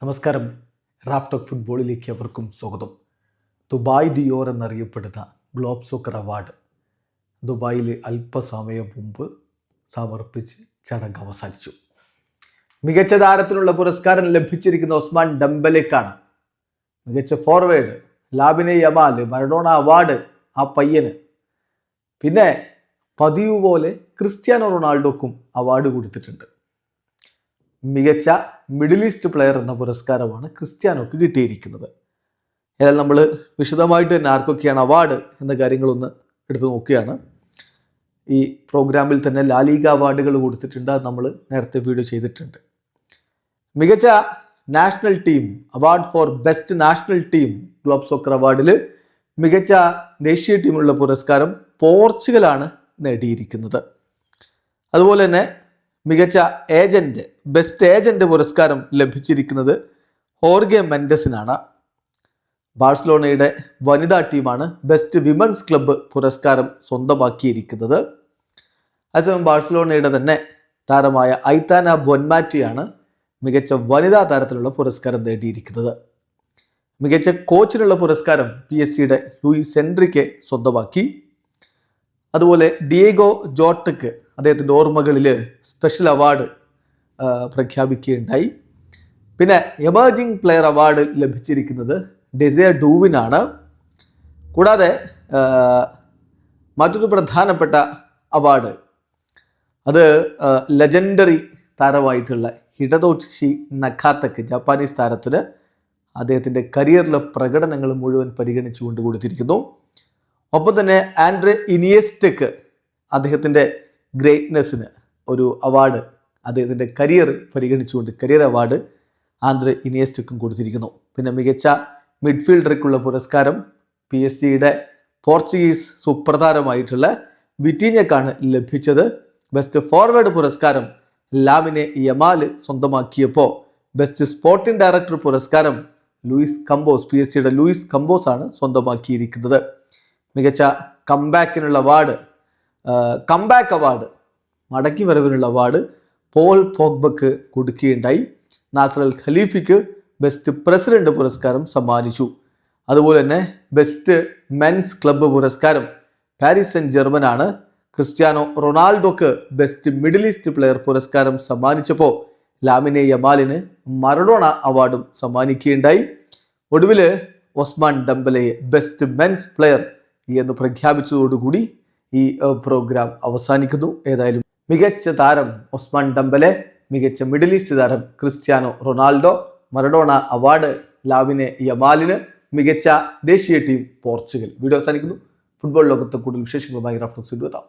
നമസ്കാരം. Raf talk ഫുട്ബോളിലേക്ക് അവർക്കും സ്വാഗതം. ദുബായ് ഡിയോർ എന്നറിയപ്പെടുന്ന ഗ്ലോബ് സോക്കർ അവാർഡ് ദുബായിൽ അല്പസമയം മുമ്പ് സമർപ്പിച്ച് ചടങ്ങ് അവസാനിച്ചു. മികച്ച താരത്തിനുള്ള പുരസ്കാരം ലഭിച്ചിരിക്കുന്ന ഒസ്മാൻ ഡെംബലെക്കാണ്. മികച്ച ഫോർവേഡ് ലാമിനെ യമാൽ, മറഡോണ അവാർഡ് ആ പയ്യന്. പിന്നെ പതിവ് പോലെ ക്രിസ്ത്യാനോ റൊണാൾഡോക്കും അവാർഡ് കൊടുത്തിട്ടുണ്ട്. മികച്ച മിഡിൽ ഈസ്റ്റ് പ്ലെയർ എന്ന പുരസ്കാരമാണ് ക്രിസ്ത്യാനോക്ക് കിട്ടിയിരിക്കുന്നത്. ഏതായാലും നമ്മൾ വിശദമായിട്ട് തന്നെ ആർക്കൊക്കെയാണ് അവാർഡ് എന്ന കാര്യങ്ങളൊന്ന് എടുത്തു നോക്കുകയാണ്. ഈ പ്രോഗ്രാമിൽ തന്നെ ലാലീഗ അവാർഡുകൾ കൊടുത്തിട്ടുണ്ട്. അത് നമ്മൾ നേരത്തെ വീഡിയോ ചെയ്തിട്ടുണ്ട്. മികച്ച national team award for best national team globe soccer അവാർഡിൽ മികച്ച ദേശീയ ടീമിനുള്ള പുരസ്കാരം പോർച്ചുഗലാണ് നേടിയിരിക്കുന്നത്. അതുപോലെ തന്നെ മികച്ച ഏജന്റ് ബെസ്റ്റ് ഏജന്റ് പുരസ്കാരം ലഭിച്ചിരിക്കുന്നത് ഹോർഗെ മെൻഡസിനാണ്. ബാഴ്സലോണയുടെ വനിതാ ടീമാണ് ബെസ്റ്റ് വിമൻസ് ക്ലബ്ബ് പുരസ്കാരം സ്വന്തമാക്കിയിരിക്കുന്നത്. അതേസമയം ബാഴ്സലോണയുടെ തന്നെ താരമായ ഐതാന ബൊൻമാറ്റിയാണ് മികച്ച വനിതാ താരത്തിലുള്ള പുരസ്കാരം നേടിയിരിക്കുന്നത്. മികച്ച കോച്ചിനുള്ള പുരസ്കാരം PSG ലൂയിസ് എൻറിക്കെ സ്വന്തമാക്കി. അതുപോലെ ഡിയേഗോ ജോട്ടക്ക് അദ്ദേഹത്തിൻ്റെ ഓർമ്മകളിൽ സ്പെഷ്യൽ അവാർഡ് പ്രഖ്യാപിക്കുകയുണ്ടായി. പിന്നെ എമർജിംഗ് പ്ലെയർ അവാർഡ് ലഭിച്ചിരിക്കുന്നത് ഡെസിയർ ഡൂവിനാണ്. കൂടാതെ മറ്റൊരു പ്രധാനപ്പെട്ട അവാർഡ് അത് ലെജൻഡറി താരമായിട്ടുള്ള ഹിഡതോഷി നക്കാത്തക്ക്, ജാപ്പാനീസ് താരത്തിന് അദ്ദേഹത്തിൻ്റെ കരിയറിലെ പ്രകടനങ്ങൾ മുഴുവൻ പരിഗണിച്ചുകൊണ്ട് കൊടുത്തിരിക്കുന്നു. ഒപ്പം തന്നെ ആൻഡ്രെ ഇനിയസ്റ്റക്ക് അദ്ദേഹത്തിൻ്റെ ഗ്രേറ്റ്നെസ്സിന് ഒരു അവാർഡ് അദ്ദേഹത്തിൻ്റെ കരിയർ പരിഗണിച്ചുകൊണ്ട് കരിയർ അവാർഡ് ആൻഡ്രെ ഇനിയസ്റ്റക്കും കൊടുത്തിരിക്കുന്നു. പിന്നെ മികച്ച മിഡ്ഫീൽഡർക്കുള്ള പുരസ്കാരം PSG പോർച്ചുഗീസ് സുപ്രധാനമായിട്ടുള്ള വിറ്റീഞ്ഞക്കാണ് ലഭിച്ചത്. ബെസ്റ്റ് ഫോർവേഡ് പുരസ്കാരം ലാമിനെ യമാൽ സ്വന്തമാക്കിയപ്പോൾ ബെസ്റ്റ് സ്പോർട്ടിംഗ് ഡയറക്ടർ പുരസ്കാരം Luis Campos PSG Luis Campos ആണ് സ്വന്തമാക്കിയിരിക്കുന്നത്. മികച്ച കംബാക്കിനുള്ള അവാർഡ് കംബാക്ക് അവാർഡ് മടക്കി വരവിനുള്ള അവാർഡ് പോൾ പോഗ്ബക്ക് കൊടുക്കുകയുണ്ടായി. നാസർ അൽ ഖലീഫിക്ക് ബെസ്റ്റ് പ്രസിഡന്റ് പുരസ്കാരം സമ്മാനിച്ചു. അതുപോലെ തന്നെ ബെസ്റ്റ് മെൻസ് ക്ലബ്ബ് പുരസ്കാരം പാരീസ് സെന്റ് ജർമ്മനാണ്. ക്രിസ്ത്യാനോ റൊണാൾഡോക്ക് ബെസ്റ്റ് മിഡിൽ ഈസ്റ്റ് പ്ലെയർ പുരസ്കാരം സമ്മാനിച്ചപ്പോൾ ലാമിനെ യമാലിന് മറഡോണ അവാർഡും സമ്മാനിക്കുകയുണ്ടായി. ഒടുവിൽ ഒസ്മാൻ ഡെംബലയെ ബെസ്റ്റ് മെൻസ് പ്ലെയർ എന്ന് പ്രഖ്യാപിച്ചതോടുകൂടി ഈ പ്രോഗ്രാം അവസാനിക്കുന്നു. ഏതായാലും മികച്ച താരം ഒസ്മാൻ ഡെംബലെ, മികച്ച മിഡിൽ ഈസ്റ്റ് താരം ക്രിസ്ത്യാനോ റൊണാൾഡോ, മറഡോണ അവാർഡ് ലാമിനെ യമാലിന്, മികച്ച ദേശീയ ടീം പോർച്ചുഗൽ. വീഡിയോ അവസാനിക്കുന്നു. ഫുട്ബോൾ ലോകത്തെ കൂടുതൽ വിശേഷങ്ങളുമായി റാഫ് ടോക്സ് എത്താം.